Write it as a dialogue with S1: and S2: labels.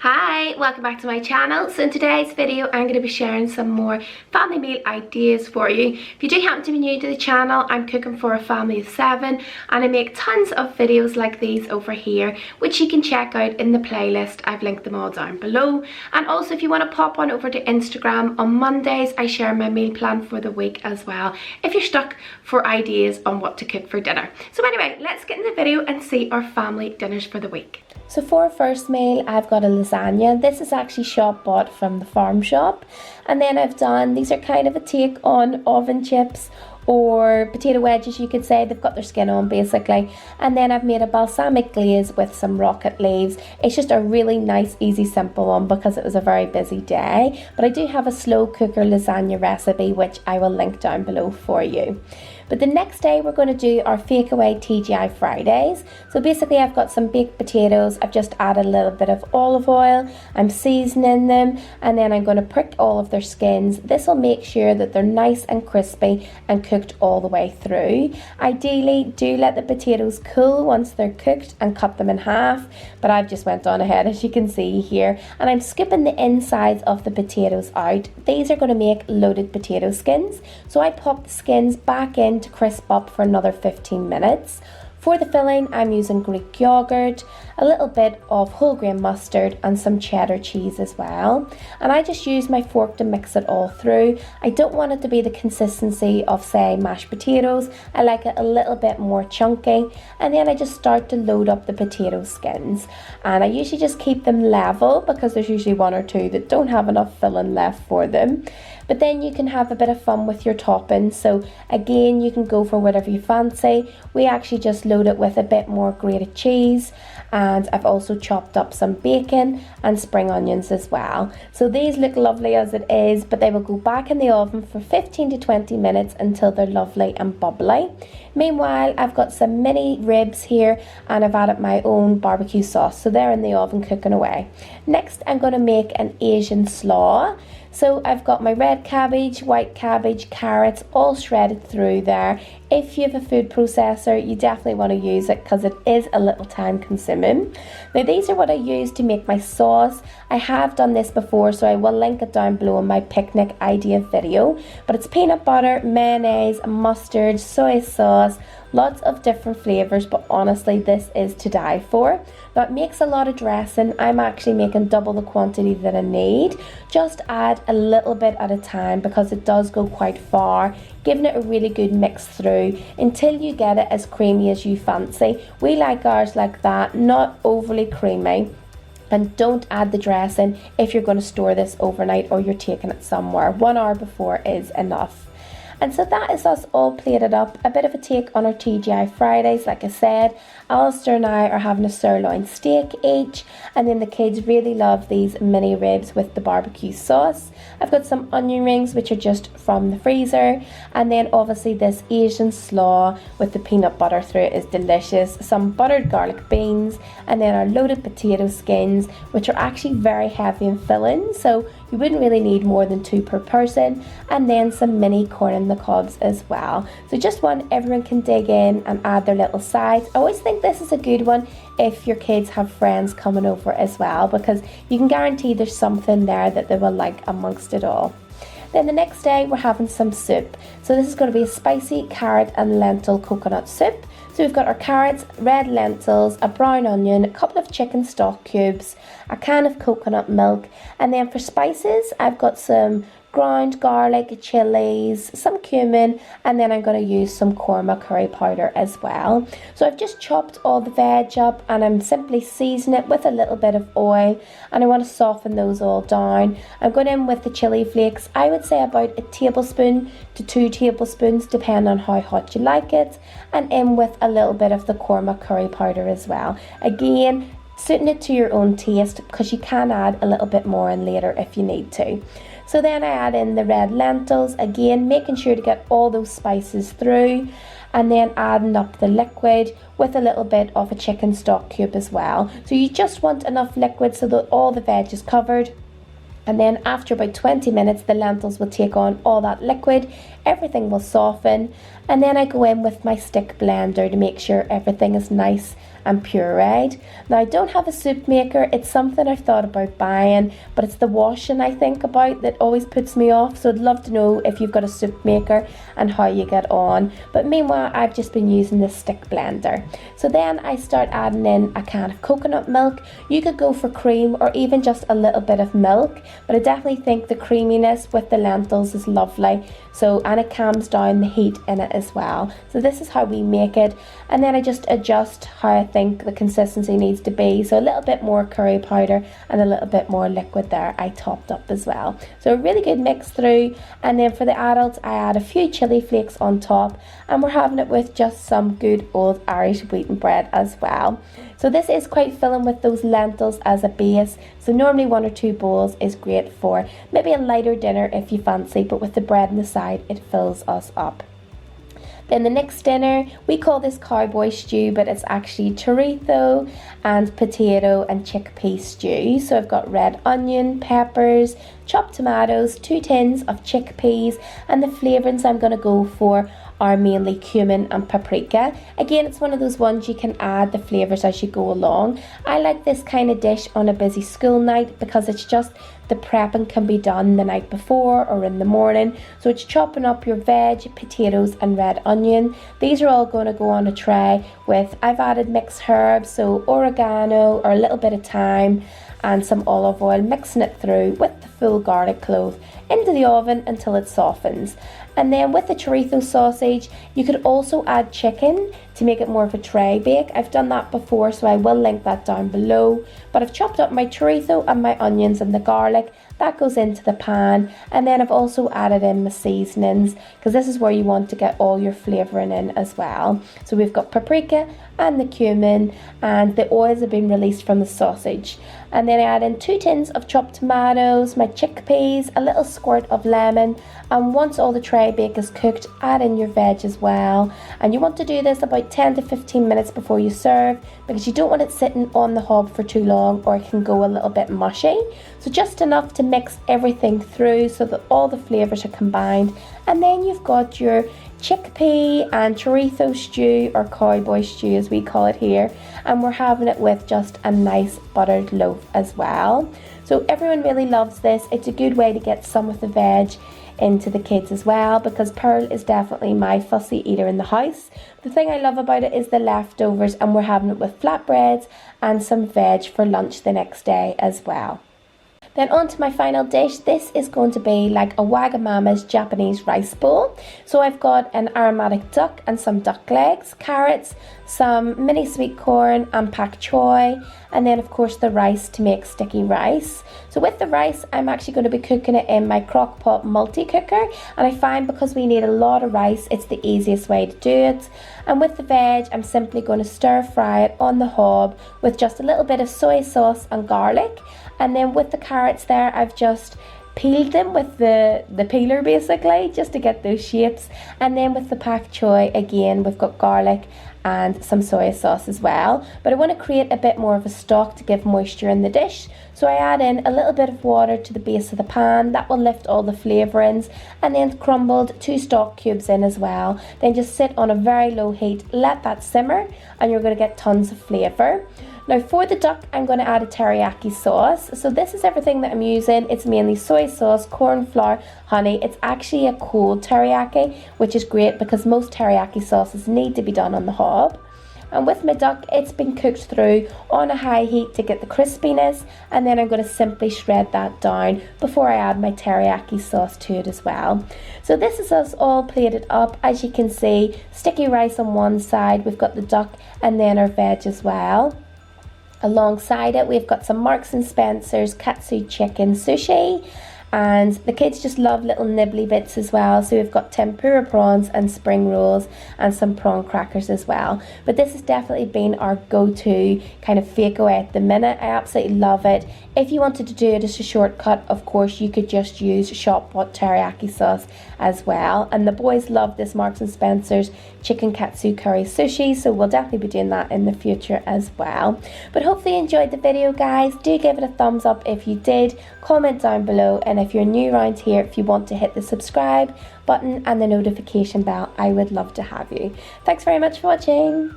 S1: Hi, welcome back to my channel. So in today's video I'm going to be sharing some more family meal ideas for you. If you do happen to be new to the channel, I'm cooking for a family of 7 and I make tons of videos like these over here which you can check out in the playlist. I've linked them all down below. And also if you want to pop on over to Instagram, on Mondays I share my meal plan for the week as well if you're stuck for ideas on what to cook for dinner. So anyway, let's get in the video and see our family dinners for the week. So for our first meal, I've got a lasagna. This is actually shop bought from the farm shop. And then I've done, these are kind of a take on oven chips or potato wedges, you could say. They've got their skin on basically. And then I've made a balsamic glaze with some rocket leaves. It's just a really nice, easy, simple one because it was a very busy day. But I do have a slow cooker lasagna recipe which I will link down below for you. But the next day we're going to do our fake away TGI Fridays. So basically I've got some baked potatoes. I've just added a little bit of olive oil. I'm seasoning them and then I'm going to prick all of their skins. This will make sure that they're nice and crispy and cooked all the way through. Ideally do let the potatoes cool once they're cooked and cut them in half. But I've just went on ahead as you can see here. And I'm skipping the insides of the potatoes out. These are going to make loaded potato skins. So I pop the skins back in to crisp up for another 15 minutes. For the filling, I'm using Greek yogurt, a little bit of whole grain mustard and some cheddar cheese as well. And I just use my fork to mix it all through. I don't want it to be the consistency of, say, mashed potatoes. I like it a little bit more chunky. And then I just start to load up the potato skins. And I usually just keep them level because there's usually one or two that don't have enough filling left for them. But then you can have a bit of fun with your toppings. So again, you can go for whatever you fancy. We actually just load it with a bit more grated cheese, and I've also chopped up some bacon and spring onions as well. So these look lovely as it is, but they will go back in the oven for 15 to 20 minutes until they're lovely and bubbly. Meanwhile, I've got some mini ribs here and I've added my own barbecue sauce, so they're in the oven cooking away. Next, I'm going to make an Asian slaw. So I've got my red cabbage, white cabbage, carrots all shredded through there. If you have a food processor, you definitely want to use it because it is a little time consuming. Now these are what I use to make my sauce. I have done this before, so I will link it down below in my picnic idea video. But it's peanut butter, mayonnaise, mustard, soy sauce, lots of different flavours, but honestly this is to die for. Now it makes a lot of dressing. I'm actually making double the quantity that I need. Just add a little bit at a time because it does go quite far, giving it a really good mix through until you get it as creamy as you fancy. We like ours like that, not overly creamy. And don't add the dressing if you're going to store this overnight or you're taking it somewhere. 1 hour before is enough. And so that is us all plated up. A bit of a take on our TGI Fridays. Like I said, Alistair and I are having a sirloin steak each. And then the kids really love these mini ribs with the barbecue sauce. I've got some onion rings which are just from the freezer. And then obviously this Asian slaw with the peanut butter through it is delicious. Some buttered garlic beans. And then our loaded potato skins, which are actually very heavy in filling. So you wouldn't really need more than 2 per person. And then some mini corn on the cobs as well. So just one everyone can dig in and add their little sides. I always think this is a good one if your kids have friends coming over as well, because you can guarantee there's something there that they will like amongst it all. Then the next day we're having some soup. So this is going to be a spicy carrot and lentil coconut soup. So we've got our carrots, red lentils, a brown onion, a couple of chicken stock cubes, a can of coconut milk, and then for spices I've got some ground garlic, chilies, some cumin, and then I'm going to use some korma curry powder as well. So I've just chopped all the veg up and I'm simply seasoning it with a little bit of oil, and I want to soften those all down. I'm going in with the chili flakes. I would say about a tablespoon to 2 tablespoons depending on how hot you like it, and in with a little bit of the korma curry powder as well. Again, suiting it to your own taste because you can add a little bit more in later if you need to. So then I add in the red lentils, again making sure to get all those spices through, and then adding up the liquid with a little bit of a chicken stock cube as well. So you just want enough liquid so that all the veg is covered. And then after about 20 minutes, the lentils will take on all that liquid, everything will soften, and then I go in with my stick blender to make sure everything is nice and pureed. Now I don't have a soup maker. It's something I've thought about buying, but it's the washing I think about that always puts me off. So I'd love to know if you've got a soup maker and how you get on. But meanwhile, I've just been using this stick blender. So then I start adding in a can of coconut milk. You could go for cream or even just a little bit of milk, but I definitely think the creaminess with the lentils is lovely. So, and it calms down the heat in it as well. So this is how we make it, and then I just adjust how I think the consistency needs to be. So a little bit more curry powder and a little bit more liquid there I topped up as well. So a really good mix through, and then for the adults I add a few chili flakes on top, and we're having it with just some good old Irish wheaten bread as well. So this is quite filling with those lentils as a base. So normally 1 or 2 bowls is great for maybe a lighter dinner if you fancy, but with the bread on the side it fills us up. Then the next dinner, we call this cowboy stew, but it's actually chorizo and potato and chickpea stew. So I've got red onion, peppers, chopped tomatoes, 2 tins of chickpeas, and the flavourings I'm going to go for are mainly cumin and paprika. Again, it's one of those ones you can add the flavours as you go along. I like this kind of dish on a busy school night because it's just the prepping can be done the night before or in the morning. So it's chopping up your veg, potatoes and red onion. These are all going to go on a tray with, I've added mixed herbs, so oregano or a little bit of thyme and some olive oil, mixing it through with the full garlic clove into the oven until it softens. And then with the chorizo sausage, you could also add chicken to make it more of a tray bake. I've done that before, so I will link that down below. But I've chopped up my chorizo and my onions and the garlic. That goes into the pan, and then I've also added in my seasonings because this is where you want to get all your flavouring in as well. So we've got paprika and the cumin, and the oils have been released from the sausage. And then I add in 2 tins of chopped tomatoes, my chickpeas, a little squirt of lemon, and once all the tray bake is cooked, add in your veg as well. And you want to do this about 10 to 15 minutes before you serve because you don't want it sitting on the hob for too long or it can go a little bit mushy. So just enough to mix everything through so that all the flavours are combined, and then you've got your chickpea and chorizo stew, or cowboy stew as we call it here, and we're having it with just a nice buttered loaf as well. So everyone really loves this. It's a good way to get some of the veg into the kids as well, because Pearl is definitely my fussy eater in the house. The thing I love about it is the leftovers, and we're having it with flatbreads and some veg for lunch the next day as well. Then on to my final dish. This is going to be like a Wagamama's Japanese rice bowl. So I've got an aromatic duck and some duck legs, carrots, some mini sweet corn and pak choy, and then of course the rice to make sticky rice. So with the rice, I'm actually going to be cooking it in my crock pot multi-cooker, and I find because we need a lot of rice, it's the easiest way to do it. And with the veg, I'm simply going to stir fry it on the hob with just a little bit of soy sauce and garlic. And then with the carrots there, I've just peeled them with the peeler basically, just to get those shapes. And then with the pak choy, again, we've got garlic and some soy sauce as well. But I want to create a bit more of a stock to give moisture in the dish. So I add in a little bit of water to the base of the pan. That will lift all the flavourings, and then crumbled 2 stock cubes in as well. Then just sit on a very low heat, let that simmer, and you're going to get tons of flavour. Now for the duck, I'm going to add a teriyaki sauce. So this is everything that I'm using. It's mainly soy sauce, corn flour, honey. It's actually a cold teriyaki, which is great because most teriyaki sauces need to be done on the hob. And with my duck, it's been cooked through on a high heat to get the crispiness, and then I'm going to simply shred that down before I add my teriyaki sauce to it as well. So this is us all plated up. As you can see, sticky rice on one side, we've got the duck and then our veg as well. Alongside it, we've got some Marks and Spencer's Katsu chicken sushi, and the kids just love little nibbly bits as well. So we've got tempura prawns and spring rolls and some prawn crackers as well. But this has definitely been our go-to kind of fake away at the minute. I absolutely love it. If you wanted to do it as a shortcut, of course, you could just use shop bought teriyaki sauce as well. And the boys love this Marks and Spencer's chicken katsu curry sushi, so we'll definitely be doing that in the future as well. But hopefully you enjoyed the video, guys. Do give it a thumbs up if you did. Comment down below, and if you're new around here, if you want to hit the subscribe button and the notification bell, I would love to have you. Thanks very much for watching.